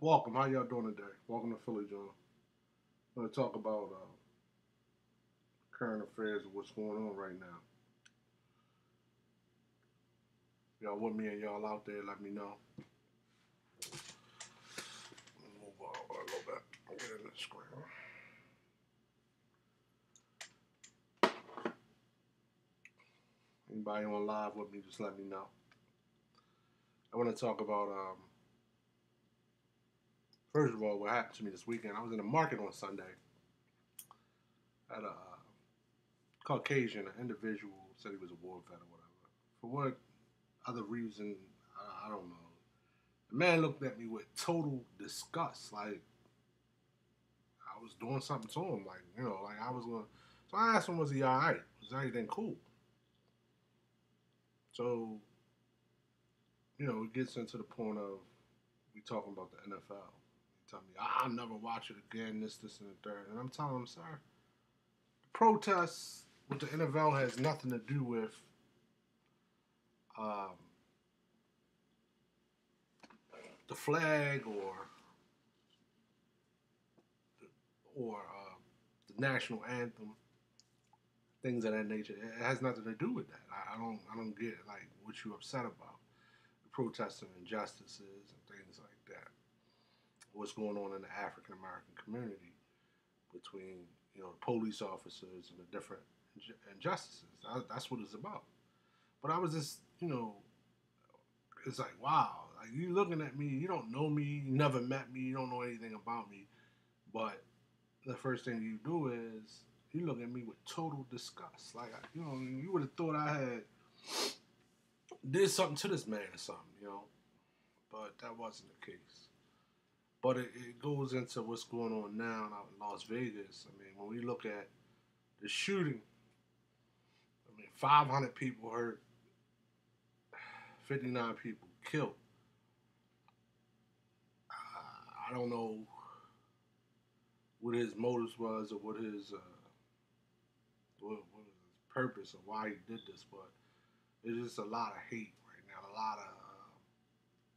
Welcome. How y'all doing today? Welcome to Philly Jawn. I'm going to talk about current affairs and what's going on right now. Y'all with me and y'all out there, let me know. Move on a little bit. Get in the screen. Anybody on live with me, just let me know. I want to talk about, first of all, what happened to me this weekend. I was in the market on Sunday. Had a Caucasian, an individual, said he was a war vet or whatever. For what other reason, I don't know. The man looked at me with total disgust, like I was doing something to him, like I was going. So I asked him, "Was he all right? Was everything cool?" So it gets into the point of we talking about the NFL. He tell me, "I'll never watch it again." This, and the third, and I'm telling him, "Sir, the protests with the NFL has nothing to do with." Um, the flag or the national anthem, things of that nature. It has nothing to do with that. I don't get like what you upset about. The protesting injustices and things like that. What's going on in the African American community between the police officers and the different injustices. That's what it's about. But I was just it's like wow, like you looking at me, you don't know me, you never met me, you don't know anything about me, but the first thing you do is you look at me with total disgust. Like you would have thought I had did something to this man or something. But that wasn't the case. But it goes into what's going on now out in Las Vegas. I mean, when we look at the shooting, I mean, 500 people hurt, 59 people killed. I don't know what his motives was or what his purpose or why he did this, but there's just a lot of hate right now, a lot of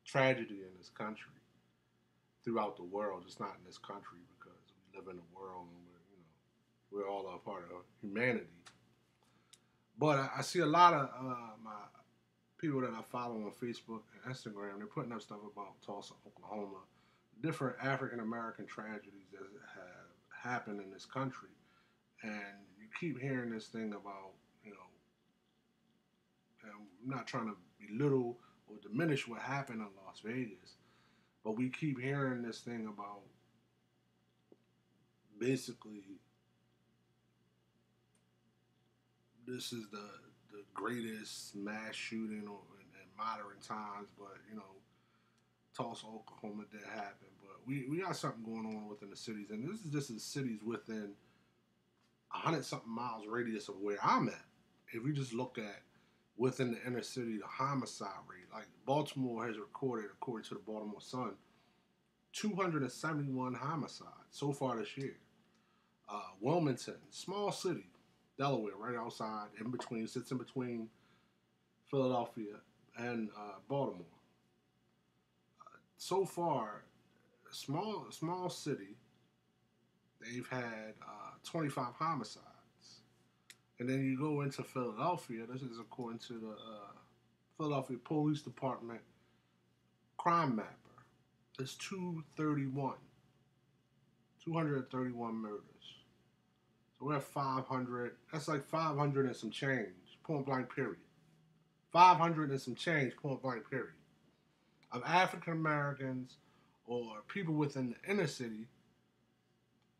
tragedy in this country, throughout the world, just not in this country because we live in a world and we're all a part of humanity. But I see a lot of my people that I follow on Facebook and Instagram. They're putting up stuff about Tulsa, Oklahoma, different African American tragedies that have happened in this country, and you keep hearing this thing about and I'm not trying to belittle or diminish what happened in Las Vegas, but we keep hearing this thing about basically this is the greatest mass shooting in modern times, but Tulsa, Oklahoma did happen, but we got something going on within the cities, and this is just the cities within 100 something miles radius of where I'm at. If we just look at within the inner city, the homicide rate, like Baltimore has recorded, according to the Baltimore Sun, 271 homicides so far this year. Wilmington, small city, Delaware, right outside, in between, sits in between Philadelphia and Baltimore. So far, small city, they've had 25 homicides. And then you go into Philadelphia. This is according to the Philadelphia Police Department crime mapper. It's 231 murders. So we're at 500. That's like 500 and some change, point blank period. 500 and some change, point blank period, of African Americans or people within the inner city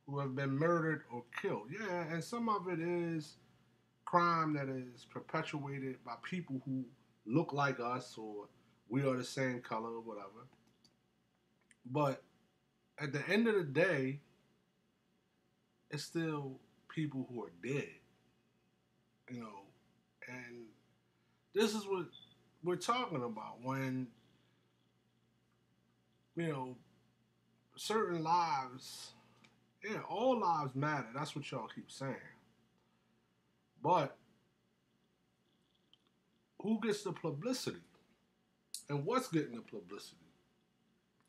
who have been murdered or killed. Yeah, and some of it is crime that is perpetuated by people who look like us or we are the same color or whatever. But at the end of the day, it's still people who are dead, you know. And this is what we're talking about when, you know, certain lives, yeah, all lives matter. That's what y'all keep saying. But who gets the publicity? And what's getting the publicity?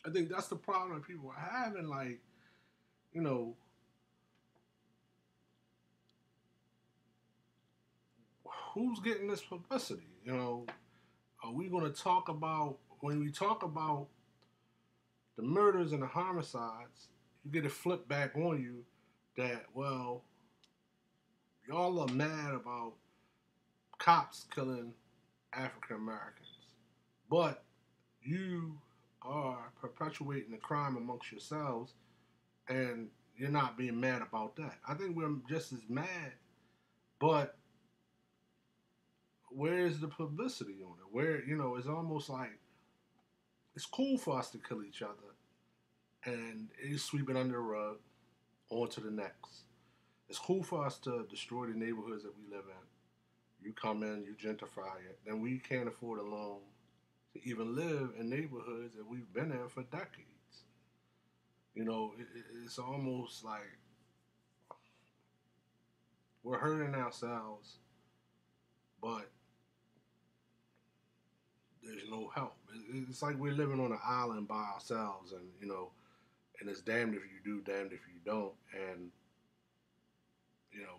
I think that's the problem that people are having. Like, you know, who's getting this publicity? Are we going to talk about, when we talk about the murders and the homicides, you get it flipped back on you that, well, y'all are mad about cops killing African Americans, but you are perpetuating the crime amongst yourselves, and you're not being mad about that. I think we're just as mad, but where's the publicity on it? Where, it's almost like it's cool for us to kill each other and it's sweep it under the rug, on to the next. It's cool for us to destroy the neighborhoods that we live in. You come in, you gentrify it, then we can't afford a loan to even live in neighborhoods that we've been in for decades. It's almost like we're hurting ourselves, but there's no help. It's like we're living on an island by ourselves, and and it's damned if you do, damned if you don't. And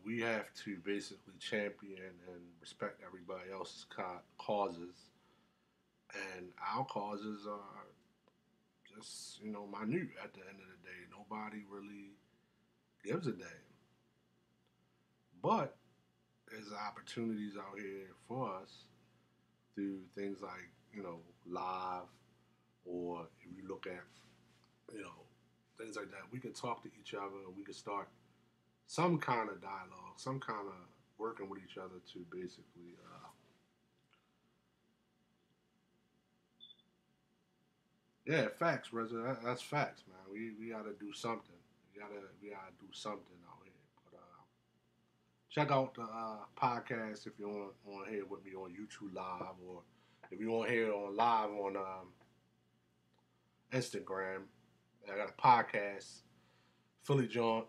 we have to basically champion and respect everybody else's causes, and our causes are just minute at the end of the day. Nobody really gives a damn. But there's opportunities out here for us through things like live, or if you look at you know things like that. We can talk to each other, and we can start some kind of dialogue, some kind of working with each other to basically, yeah, facts, Reza. That's facts, man. We gotta do something. We gotta do something out here. But check out the podcast if you want to hear with me on YouTube Live, or if you want to hear on live on Instagram. I got a podcast, Philly Jawn.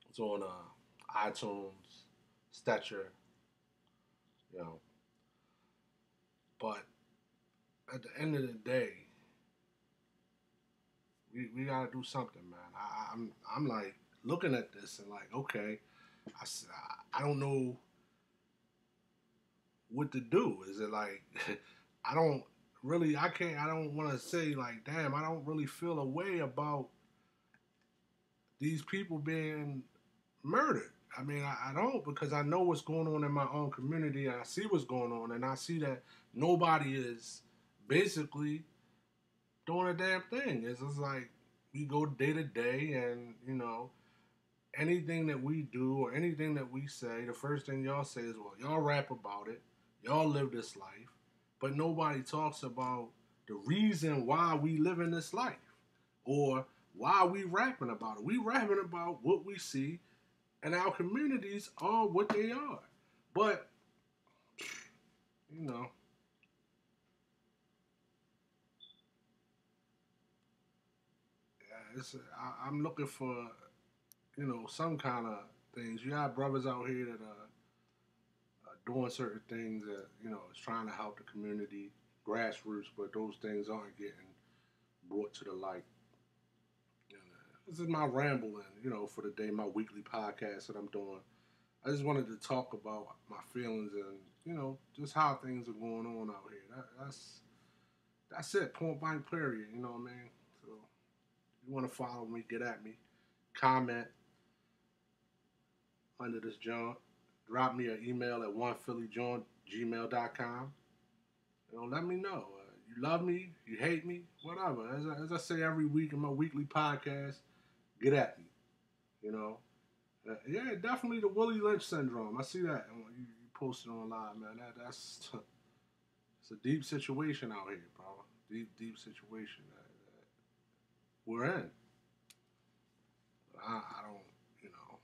It's on iTunes, Stitcher, you know. But at the end of the day, we gotta do something, man. I'm like looking at this and like, okay, I don't know what to do. Is it like I don't I don't want to say like, damn, I don't really feel a way about these people being murdered. I mean, I don't, because I know what's going on in my own community. I see what's going on, and I see that nobody is basically doing a damn thing. It's just like we go day to day, and anything that we do or anything that we say, the first thing y'all say is, well, y'all rap about it, y'all live this life, but nobody talks about the reason why we live in this life, or why we rapping about it. We rapping about what we see, and our communities are what they are. But you know, I'm looking for some kind of things. You have brothers out here that are doing certain things that is trying to help the community, grassroots, but those things aren't getting brought to the light. And, this is my rambling, for the day, my weekly podcast that I'm doing. I just wanted to talk about my feelings and just how things are going on out here. That's it. Point blank. Period. You know what I mean? So if you want to follow me, get at me. Comment under this joint. Drop me an email at onephilyjoint@gmail.com. Let me know. You love me, you hate me, whatever. As I say every week in my weekly podcast, get at me. You know, yeah, definitely the Willie Lynch syndrome. I see that you posted online, man. That's it's a deep situation out here, bro. Deep situation that we're in. I don't, you know,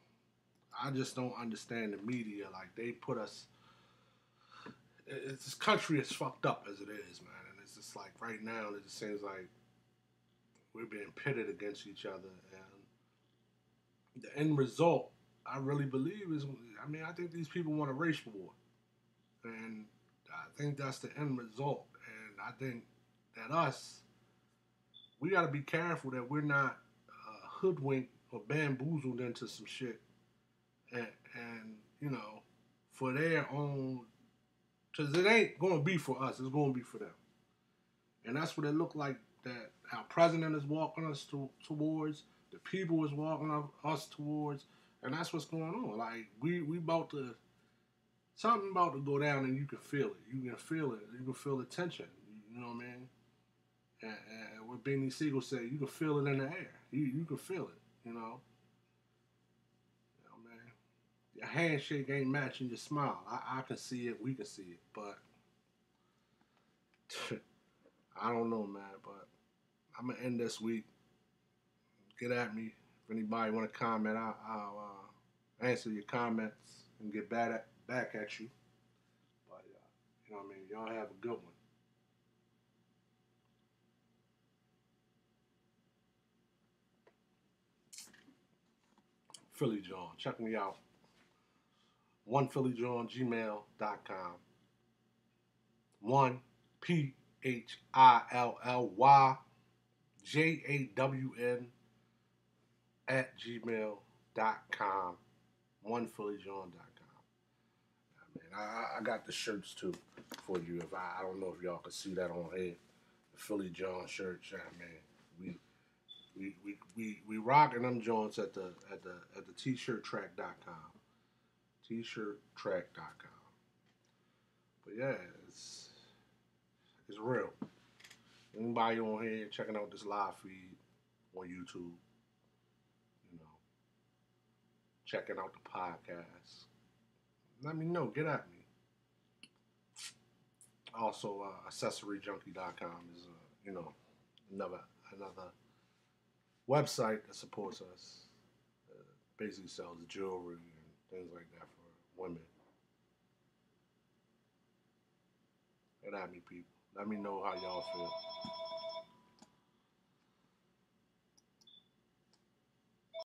I just don't understand the media. Like they put us. This country is fucked up as it is, man. And it's just like right now, it just seems like we're being pitted against each other, and the end result, I really believe is. I mean, I think these people want a race war, and I think that's the end result. And I think that us we got to be careful that we're not hoodwinked or bamboozled into some shit, and you know, for their own, because it ain't going to be for us, it's going to be for them. And that's what it looked like that our president is walking us towards, the people is walking us towards, and that's what's going on. Like, we about to, something about to go down and you can feel it. You can feel it. You can feel the tension. You know what I mean? And what Benny Siegel said, you can feel it in the air. You can feel it, you know? You know, man. Your handshake ain't matching your smile. I can see it. We can see it. But I don't know, man. But I'm going to end this week. Get at me. If anybody want to comment, I'll answer your comments and get back at you. But, you know what I mean? Y'all have a good one. Philly Jawn. Check me out. OnePhillyJawn@gmail.com. 1PHILLYJAWN @gmail.com. OnePhillyJawn.com. I got the shirts too for you. If I don't know if y'all can see that on here. The Philly Jawn shirts, yeah, man. We rocking them joints at the t-shirttrack.com. t-shirttrack.com. But yeah, it's real. Anybody on here checking out this live feed on YouTube, you know, checking out the podcast, let me know. Get at me. Also, accessoryjunkie.com is another website that supports us. Basically sells jewelry and things like that for women. Get at me, people. Let me know how y'all feel.